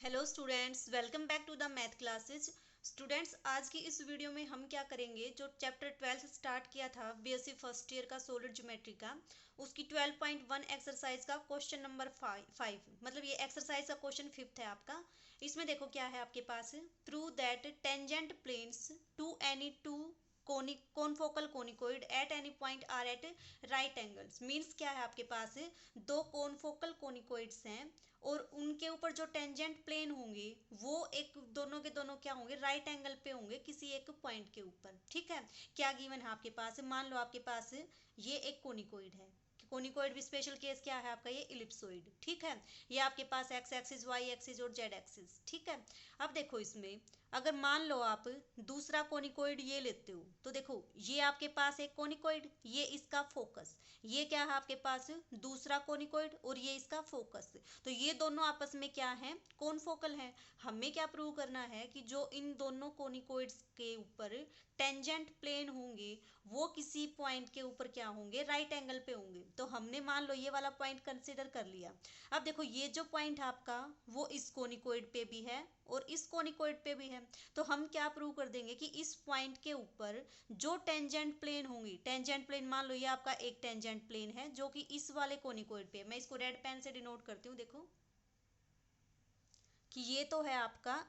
Hello students, welcome back to the math classes. Students, आज की इस वीडियो में हम क्या करेंगे, जो चैप्टर 12 स्टार्ट किया था बीएससी फर्स्ट ईयर का सॉलिड ज्योमेट्री का, उसकी 12.1 एक्सरसाइज का क्वेश्चन नंबर 5 मतलब ये एक्सरसाइज का क्वेश्चन 5 है आपका। इसमें देखो क्या है आपके पास, prove that tangent planes to any two confocal conicoid at any point are at right angles. Means क्या है आपके पास, दो कॉनफोकल कोनिकोइड्स हैं और उनके ऊपर जो टेंजेंट प्लेन होंगे वो एक दोनों के दोनों क्या होंगे, राइट एंगल पे होंगे किसी एक पॉइंट के ऊपर। ठीक है, क्या गिवन है आपके पास, मान लो आपके पास ये एक कोनिकोइड है। कोनिकोइड भी स्पेशल केस क्या है आपका, ये इलिप्सोइड। ठीक है, ये आपके पास एक्स एक्सिस, वाई एक्सिस और जेड एक्सिस। ठीक है, अब देखो इसमें अगर मान लो आप दूसरा कोनिकोइड ये लेते हो तो देखो ये आपके पास एक कोनिकोइड, ये इसका फोकस, ये क्या है आपके पास दूसरा कोनिकोइड और ये इसका फोकस। तो ये दोनों आपस में क्या है, कॉनफोकल है। हमें क्या प्रूव करना है कि जो इन दोनों कोनिकोइड्स के ऊपर टेंजेंट प्लेन होंगे वो किसी पॉइंट के ऊपर क्या होंगे, राइट एंगल पे होंगे। तो हमने मान लो ये वाला पॉइंट कंसीडर कर लिया। अब देखो ये जो पॉइंट है आपका वो इस कोनिकोइड पे भी है और इस कोनिकोइड पे भी है। तो हम क्या प्रूव कर देंगे कि इस पॉइंट के ऊपर जो टेंजेंट प्लेन होंगी, टेंजेंट प्लेन मान लो ये आपका एक टेंजेंट प्लेन है जो कि इस वाले कोनिकोइड पे, मैं इसको रेड पेन से डिनोट करती हूँ। देखो कि ये तो है आपका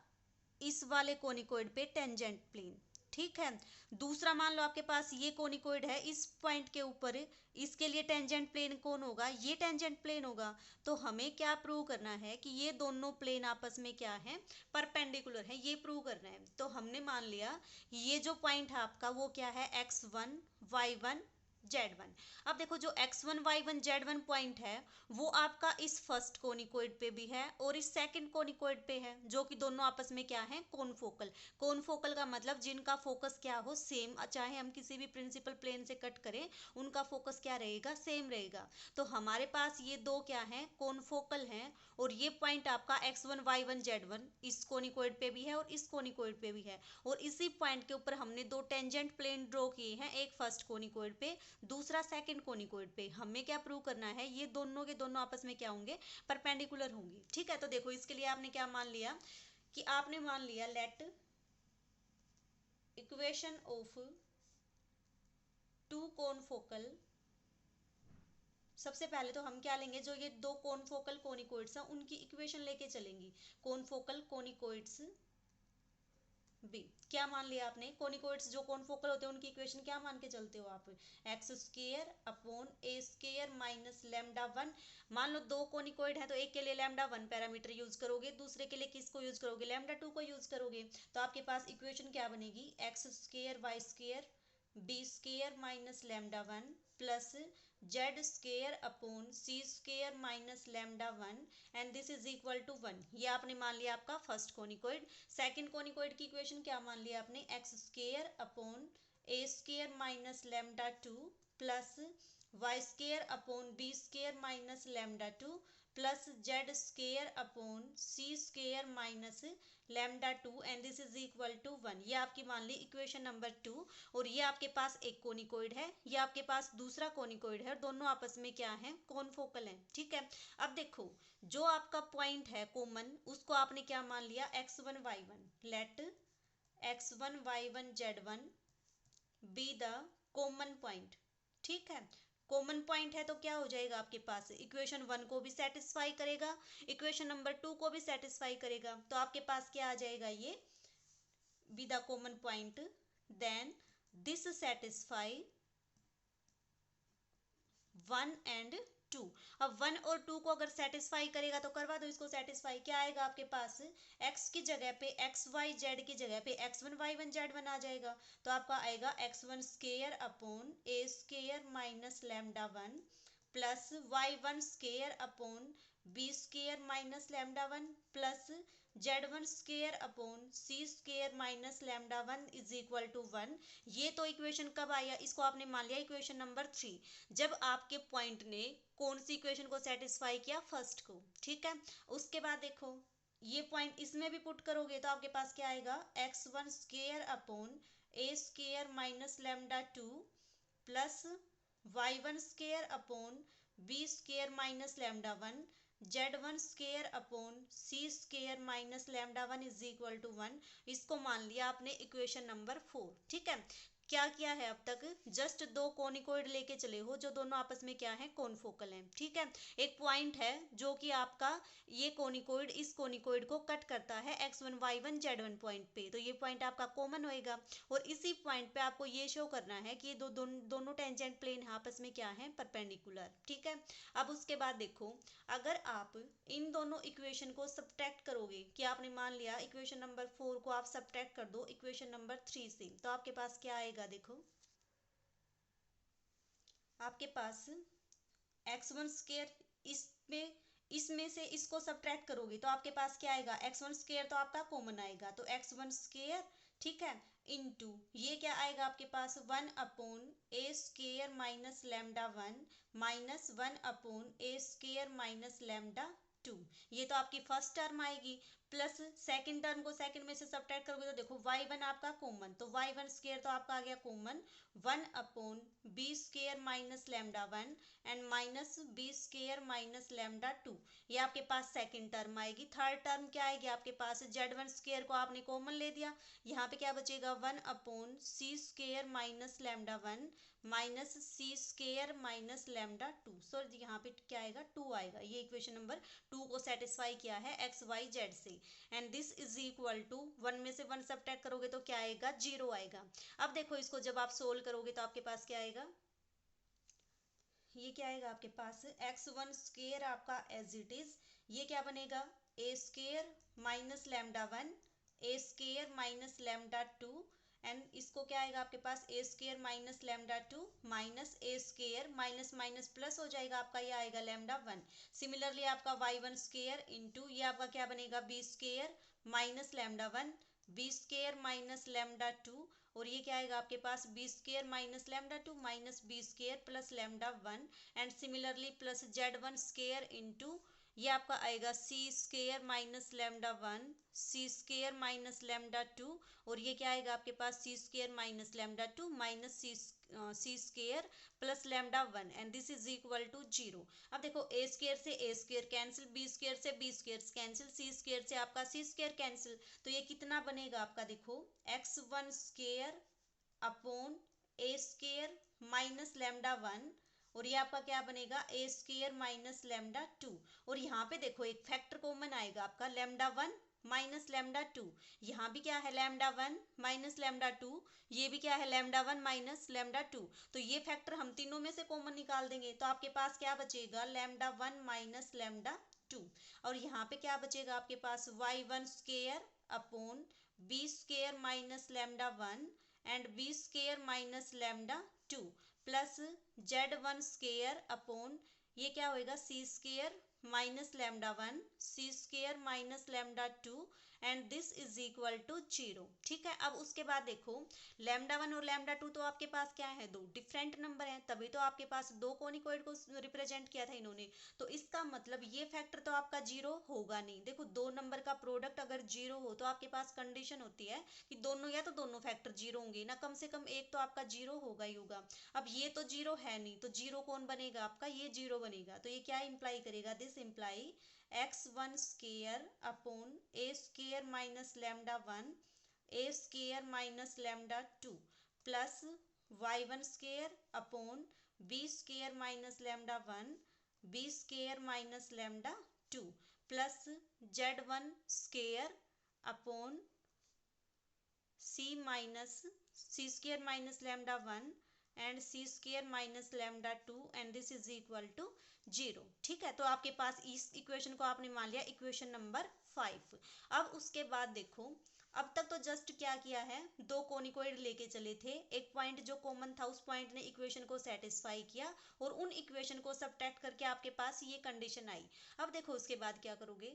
इस वाले कोनिकोइड पे टेंजेंट प्लेन। ठीक है, दूसरा मान लो आपके पास ये कोनिकोइड है इस पॉइंट के ऊपर, इसके लिए टेंजेंट प्लेन कौन होगा, ये टेंजेंट प्लेन होगा। तो हमें क्या प्रूव करना है कि ये दोनों प्लेन आपस में क्या है, परपेंडिकुलर है, ये प्रूव करना है। तो हमने मान लिया ये जो पॉइंट है आपका वो क्या है, x1 y1 z1। अब देखो जो x1 y1 z1 पॉइंट है वो आपका इस फर्स्ट कोनिकोइड पे भी है और इस सेकंड कोनिकोइड पे है, जो कि दोनों आपस में क्या है, कॉनफोकल। कॉनफोकल का मतलब जिनका फोकस क्या हो, सेम, चाहे हम किसी भी प्रिंसिपल प्लेन से कट करें उनका फोकस क्या रहेगा, सेम रहेगा। तो हमारे पास ये दो क्या है, कॉनफोकल हैं और ये पॉइंट आपका x1 y1 z1 इस कोनिकोइड पे भी है और इस कोनिकोइड पे भी है। और इसी पॉइंट के ऊपर हमने दो टेंजेंट प्लेन ड्रॉ किए हैं, एक फर्स्ट कोनिकोइड पे, दूसरा सेकंड कोनिकोइड पे। हमें क्या प्रूव करना है, ये दोनों के दोनों आपस में क्या होंगे, परपेंडिकुलर होंगे। ठीक है, तो देखो इसके लिए आपने क्या मान लिया कि आपने मान लिया लेट इक्वेशन ऑफ टू कॉनफोकल। सबसे पहले तो हम क्या लेंगे, जो ये दो कॉनफोकल कोनिकोइड्स हैं उनकी इक्वेशन लेके चलेंगी। कॉनफोकल कोनिकोइड्स बी, क्या मान लिया आपने, कोनिकोइड्स जो कॉनफोकल होते हैं उनकी इक्वेशन क्या मान के चलते हो आप, x square upon A square minus lambda one. मान लो दो कोनिकोइड है तो एक के लिए लैम्डा वन पैरामीटर यूज करोगे, दूसरे के लिए किसको यूज करोगे, लैम्डा टू को यूज करोगे। तो आपके पास इक्वेशन क्या बनेगी, X square Y square B square minus lambda one plus Z square upon C square minus lambda one and this is equal to one. ये आपने मान लिया आपका फर्स्ट कोनिकोइड। सेकंड कोनिकोइड की इक्वेशन क्या मान लिया आपने, X square upon A square minus lambda two plus Y square upon B square minus lambda two plus Z square upon C square minus lambda two and this is equal to one. ये आपकी मान ली equation number 2। और ये आपके पास एक कोनिकोइड है, ये आपके पास दूसरा कोनिकोइड है और दोनों आपस में क्या है, कॉनफोकल है। ठीक है, अब देखो जो आपका पॉइंट है कॉमन उसको आपने क्या मान लिया, x1 y1। Let x1 y1 z1 be the common point. ठीक है, कॉमन पॉइंट है तो क्या हो जाएगा आपके पास, इक्वेशन 1 को भी सेटिस्फाई करेगा, इक्वेशन नंबर 2 को भी सेटिस्फाई करेगा। तो आपके पास क्या आ जाएगा, ये be the common point then this satisfy 1 and 2। अब 1 और 2 को अगर सेटिस्फाई करेगा तो करवा दो इसको सेटिस्फाई। क्या आएगा आपके पास, x की जगह पे एक्स वाई जेड की जगह पे x1 y1 z1 आ जाएगा। तो आपका आएगा x1 square upon A square minus lambda one plus y1 square upon B square minus lambda one plus z1 square upon C square minus lambda one is equal to one. ये तो equation कब आया, इसको आपने मान लिया equation number 3, जब आपके पॉइंट ने कौन सी इक्वेशन को सेटिस्फाई किया, फर्स्ट को। ठीक है, उसके बाद देखो ये पॉइंट इसमें भी पुट करोगे तो आपके पास क्या आएगा, x1 square upon A square minus lambda two plus y1 square upon B square minus lambda one Z1 square upon C square minus lambda 1 is equal to 1। इसको मान लिया आपने इक्वेशन नंबर 4। ठीक है, क्या किया है अब तक, जस्ट दो कोनिकोइड लेके चले हो जो दोनों आपस में क्या है, कोनफोकल हैं। ठीक है, एक पॉइंट है जो कि आपका ये कोनिकोइड इस कोनिकोइड को कट करता है x1 y1 z1 पॉइंट पे, तो ये पॉइंट आपका कॉमन होएगा। और इसी पॉइंट पे आपको ये शो करना है कि ये दोनों टेंजेंट प्लेन आपस में क्या है, परपेंडिकुलर। ठीक है, अब उसके बाद देखो, अगर आप इन दोनों इक्वेशन को सब्ट्रैक्ट करोगे, कि आपने मान लिया इक्वेशन नंबर 4 को आप सब्ट्रैक्ट कर दो इक्वेशन नंबर 3 से, तो आपके पास क्या आएगा, देखो आपके पास x1 स्केयर, इसमें से इसको सब्ट्रैक्ट करोगे तो आपके पास क्या आएगा, x1 स्केयर तो आपका कॉमन आएगा, तो x1 स्केयर, ठीक है, इनटू ये क्या आएगा आपके पास 1 अपॉन ए square minus lambda 1 minus 1 upon ए स्केयर माइनस लैम्डा 2। ये तो आपकी फर्स्ट टर्म आएगी, प्लस सेकंड टर्म को सेकंड में से सब्ट्रैक्ट करोगे तो देखो y1 आपका कॉमन, तो y1 स्केयर तो आपका आ गया common 1 upon B square minus lambda 1 and minus B square minus lambda 2। ये आपके पास सेकंड टर्म आएगी। थर्ड टर्म क्या आएगी आपके पास, z1 स्केयर को आपने कॉमन ले दिया, यहाँ पे क्या बचेगा 1 upon C square minus lambda 1 minus c square minus lambda 2। Sorry यहाँ पे क्या आएगा, 2 आएगा। ये इक्वेशन नंबर 2 को सेटिस्फाई किया है एक्स वाई जेड से। And this is equal to 1 में से 1 सब्ट्रैक्ट करोगे तो क्या आएगा, 0 आएगा। अब देखो इसको जब आप सोल्व करोगे तो आपके पास क्या आएगा, ये क्या आएगा आपके पास x1 स्केयर आपका एज इट इज, ये क्या बनेगा a square minus lambda 1 A square minus lambda 2 and इसको क्या आएगा आपके पास a square minus lambda 2 minus a square minus minus plus हो जाएगा आपका, ये आएगा लैम्डा 1। सिमिलरली आपका y1 स्केयर इंटू ये आपका क्या बनेगा b square minus lambda 1 B square minus lambda 2 और ये क्या आएगा आपके पास b square minus lambda 2 minus B square plus lambda 1 and similarly plus z1 square into ये आपका आएगा c square minus lambda 1 c square minus lambda 2 और ये क्या आएगा आपके पास c square minus lambda 2 minus c square plus lambda 1 and this is equal to 0। अब देखो ए स्केयर से A square cancel, B square से B square cancel, C square से आपका सी स्केयर कैंसिल, तो ये कितना बनेगा आपका, देखो x1 स्केयर अपॉन ए स्केयर माइनस लैम्डा 1 और ये आपका क्या बनेगा ए स्केयर माइनस लैम्डा 2 और यहाँ पे देखो एक फैक्टर कॉमन आएगा आपका लैम्डा 1 माइनस लैम्डा 2, यहाँ भी क्या है लैम्डा 1 माइनस लैम्डा 2, ये भी क्या है लैम्डा 1 माइनस लैम्डा 2, तो ये फैक्टर हम तीनों में से कॉमन निकाल देंगे तो आपके पास क्या बचेगा लैम्डा 1 माइनस लैम्डा 2 और यहाँ पे क्या बचेगा आपके पास y1 square upon B square minus lambda 1 and b square minus lambda 2 plus z1 square upon ये क्या होएगा c square minus lambda 1 c square minus lambda 2 and this is equal to 0। ठीक है, अब उसके बाद देखो लैम्डा 1 और लैम्डा 2 तो आपके पास क्या है, दो डिफरेंट नंबर हैं, तभी तो आपके पास दो कोनिकोइड को रिप्रेजेंट किया था इन्होंने, तो इसका मतलब ये फैक्टर तो आपका 0 होगा नहीं। देखो दो नंबर का प्रोडक्ट अगर 0 हो तो आपके पास कंडीशन होती है कि दोनों या तो दोनों फैक्टर 0 होंगे ना, कम से कम एक तो आपका 0 होगा ही होगा। अब ये तो 0 है नहीं, तो 0 कौन बनेगा आपका, ये 0 बनेगा, तो ये क्या इंप्लाई करेगा, this imply x1 square upon A square minus lambda 1 A square minus lambda 2 plus y1 square upon B square minus lambda 1 B square minus lambda 2 plus z1 square upon C square minus lambda 1 and C square minus lambda 2 and this is equal to 0। ठीक है, तो आपके पास इस equation को आपने मान लिया equation number 5। अब उसके बाद देखो अब तक तो जस्ट क्या किया है, दो कोनिकोइड लेके चले थे, एक पॉइंट जो कॉमन था उस पॉइंट ने इक्वेशन को सेटिस्फाई किया और उन इक्वेशन को सब्ट्रैक्ट करके आपके पास ये कंडीशन आई। अब देखो उसके बाद क्या करोगे,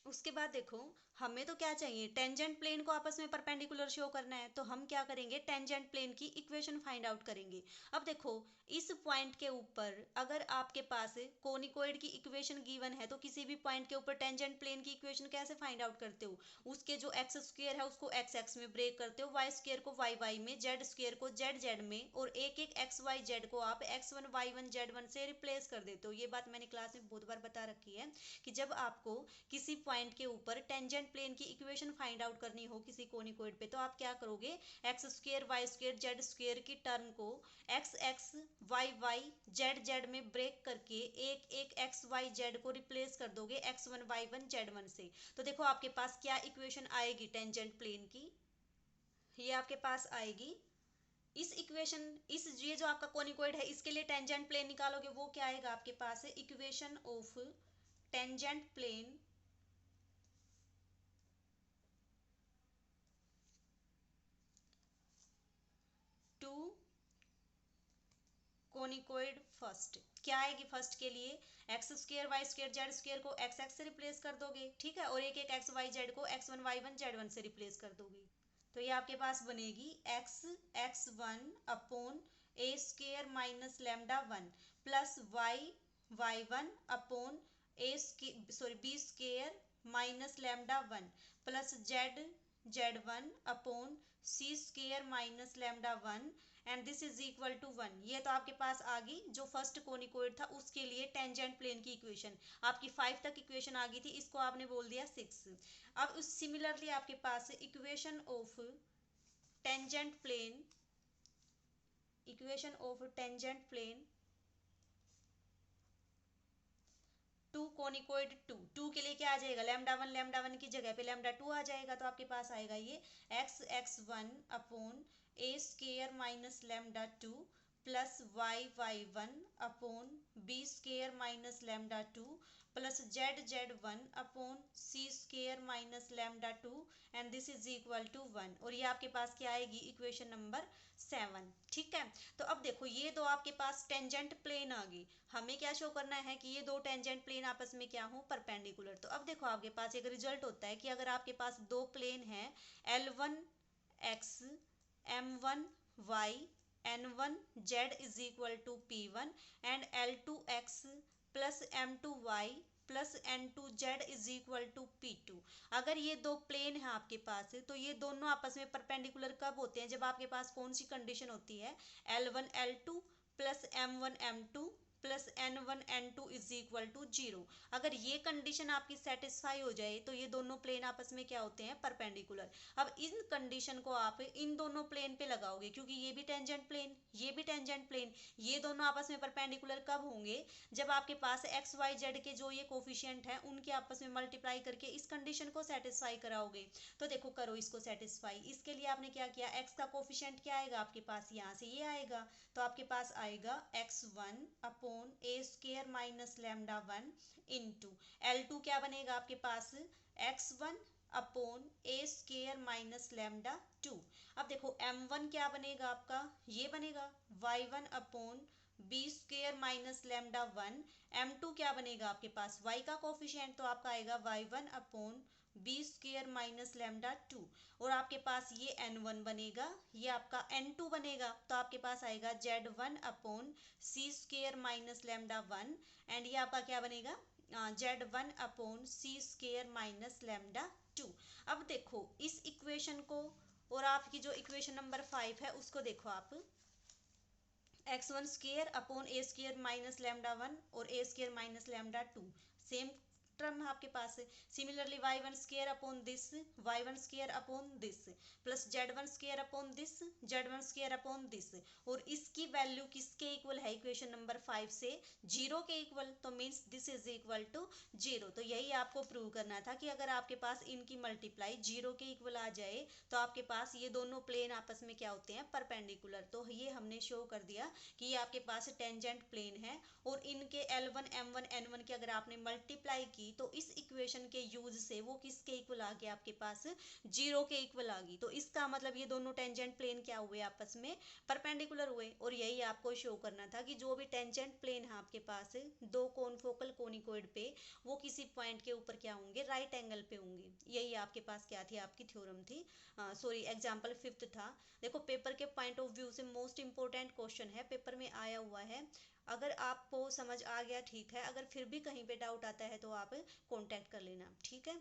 उसके बाद देखो, हमें तो क्या चाहिए, टेंजेंट प्लेन को आपस में परपेंडिकुलर शो करना है, तो हम क्या करेंगे, टेंजेंट प्लेन की इक्वेशन फाइंड आउट करेंगे। अब देखो, इस पॉइंट के ऊपर अगर आपके पास कोनिकोइड की इक्वेशन गिवन है, तो किसी भी पॉइंट के ऊपर टेंजेंट प्लेन की इक्वेशन कैसे फाइंड आउट करते हो, उसके जो एक्स स्क्वायर है उसको एक्स एक्स में ब्रेक करते हो, वाई स्क्वायर को वाई वाई में, जेड स्क्वायर को जेड जेड में, और एक एक एक्स वाई जेड को आप X one Y one Z one से रिप्लेस कर देते हो। ये बात मैंने क्लास में बहुत बार बता रखी है कि जब आपको किसी पॉइंट के ऊपर टेंजेंट प्लेन की इक्वेशन फाइंड आउट करनी हो किसी कोनिकोइड पे, तो आप क्या करोगे, X square Y square Z square की टर्म को x X Y Y Z Z में ब्रेक करके एक एक एक्स वाई जेड को रिप्लेस कर दोगे X one Y one Z one से। तो देखो आपके पास क्या इक्वेशन आएगी टेंजेंट प्लेन की, ये आपके पास आएगी इस इक्वेशन, इस ये जो आपका कोनिकोइड है इसके लिए टेंजेंट प्लेन निकालोगे, वो क्या आएगा आपके पास, equation of tangent plane to conicoid first. क्या आएगी फर्स्ट के लिए, x square Y square Z square को एक्स एक्स से रिप्लेस कर दोगे, ठीक है, और एक एक एक्स वाई जेड को x one Y one Z one से रिप्लेस कर दोगे। तो ये आपके पास बनेगी x x one upon A square minus lambda one plus Y Y one upon a sorry B square minus lambda one plus Z Z one upon C square minus lambda one and this is equal to one. ये तो आपके पास आ गई जो first कोनिकोइड था उसके लिए tangent plane की equation. आपकी 5 तक इक्वेशन आ गई थी, इसको आपने बोल दिया 6। अब उस सिमिलरली आपके पास equation of tangent plane, equation of tangent plane to conicoid two, two के लिए क्या आ जाएगा, लैम्डा वन की जगह पे लैम्डा टू आ जाएगा, तो आपके पास आएगा ये X x one upon A square minus lambda two plus Y Y one upon B square minus lambda two plus Z Z one upon C square minus lambda two and this is equal to one. और ये आपके पास क्या आएगी, equation number 7, ठीक है। तो अब देखो ये दो आपके पास टेंजेंट प्लेन आ गई, हमें क्या शो करना है कि ये दो टेंजेंट प्लेन आपस में क्या हो, परपेंडिकुलर। तो अब देखो आपके पास एक रिजल्ट होता है कि अगर आपके पास दो प्लेन है L1 x M1 y N1 z is equal to P1 and L2 x plus M2 y plus N2 z is equal to P2। अगर ये दो प्लेन है आपके पास तो ये दोनों आपस में परपेंडिकुलर कब होते हैं, जब आपके पास कौन सी कंडीशन होती है, L1 L2 plus M1 M2 plus N1 N2 is equal to 0। अगर ये कंडीशन आपकी सेटिस्फाई हो जाए तो ये दोनों प्लेन आपस में क्या होते हैं, परपेंडिकुलर। अब इन कंडीशन को आप इन दोनों प्लेन पे लगाओगे, क्योंकि ये भी टेंजेंट प्लेन ये भी टेंजेंट प्लेन, ये दोनों आपस में परपेंडिकुलर कब होंगे, जब आपके पास एक्स वाई जेड के जो ये कोफिशिएंट हैं उनके आपस में मल्टीप्लाई करके इस कंडीशन को सेटिस्फाई कराओगे। तो देखो करो इसको सेटिस्फाई, इसके लिए आपने क्या किया, एक्स का कोफिशिएंट क्या आएगा आपके पास, यहाँ से ये आएगा, तो आपके पास आएगा x1 अपॉन ए square minus lambda one into L2 क्या बनेगा आपके पास, x1 अपॉन ए स्क्वायर माइनस लैम्डा टू। अब देखो M1 क्या बनेगा आपका, ये बनेगा y1 upon B square minus lambda one. M2 क्या बनेगा आपके पास, y का कोफिशिएंट, तो आपका आएगा y1 upon B square minus lambda two. और आपके पास ये N1 बनेगा, ये आपका N2 बनेगा, तो आपके पास आएगा Z1 upon C square minus lambda one and ये आपका क्या बनेगा, Z1 upon C square minus lambda two. अब देखो इस इक्वेशन को और आपकी जो इक्वेशन नंबर 5 है उसको देखो आप, x1 स्क्वायर अपॉन ए स्क्वायर माइनस लैम्डा वन और a square minus lambda two same term है आपके पास। Similarly y1 square upon this y1 square upon this plus z1 square upon this z1 square upon this, और इसकी value किसके equal है, equation number 5 से 0 के इक्वल, तो means this is equal to 0। तो यही आपको प्रूव करना था कि अगर आपके पास इनकी मल्टीप्लाई 0 के इक्वल आ जाए तो आपके पास ये दोनों प्लेन आपस में क्या होते हैं, परपेंडिकुलर। तो ये हमने शो कर दिया कि ये आपके पास टेंजेंट प्लेन है और इनके L1 M1 N1 की अगर आपने मल्टीप्लाई की थी तो इस इक्वेशन के यूज से वो किसके इक्वल आ गया आपके पास, 0 के इक्वल आ गई। तो इसका मतलब ये दोनों टेंजेंट प्लेन क्या हुए, आपस में परपेंडिकुलर हुए। और यही आपको शो करना था कि जो भी टेंजेंट प्लेन है आपके पास दो कोनफोकल कोनिकोइड पे, वो किसी पॉइंट के ऊपर क्या होंगे, राइट एंगल पे होंगे। यही आपके पास क्या थी, आपकी थ्योरम थी। सॉरी, एग्जाम्पल 5th था। देखो पेपर के पॉइंट ऑफ व्यू से मोस्ट इंपॉर्टेंट क्वेश्चन है, पेपर में आया हुआ है। अगर आपको समझ आ गया ठीक है, अगर फिर भी कहीं पे डाउट आता है तो आप कांटेक्ट कर लेना, ठीक है।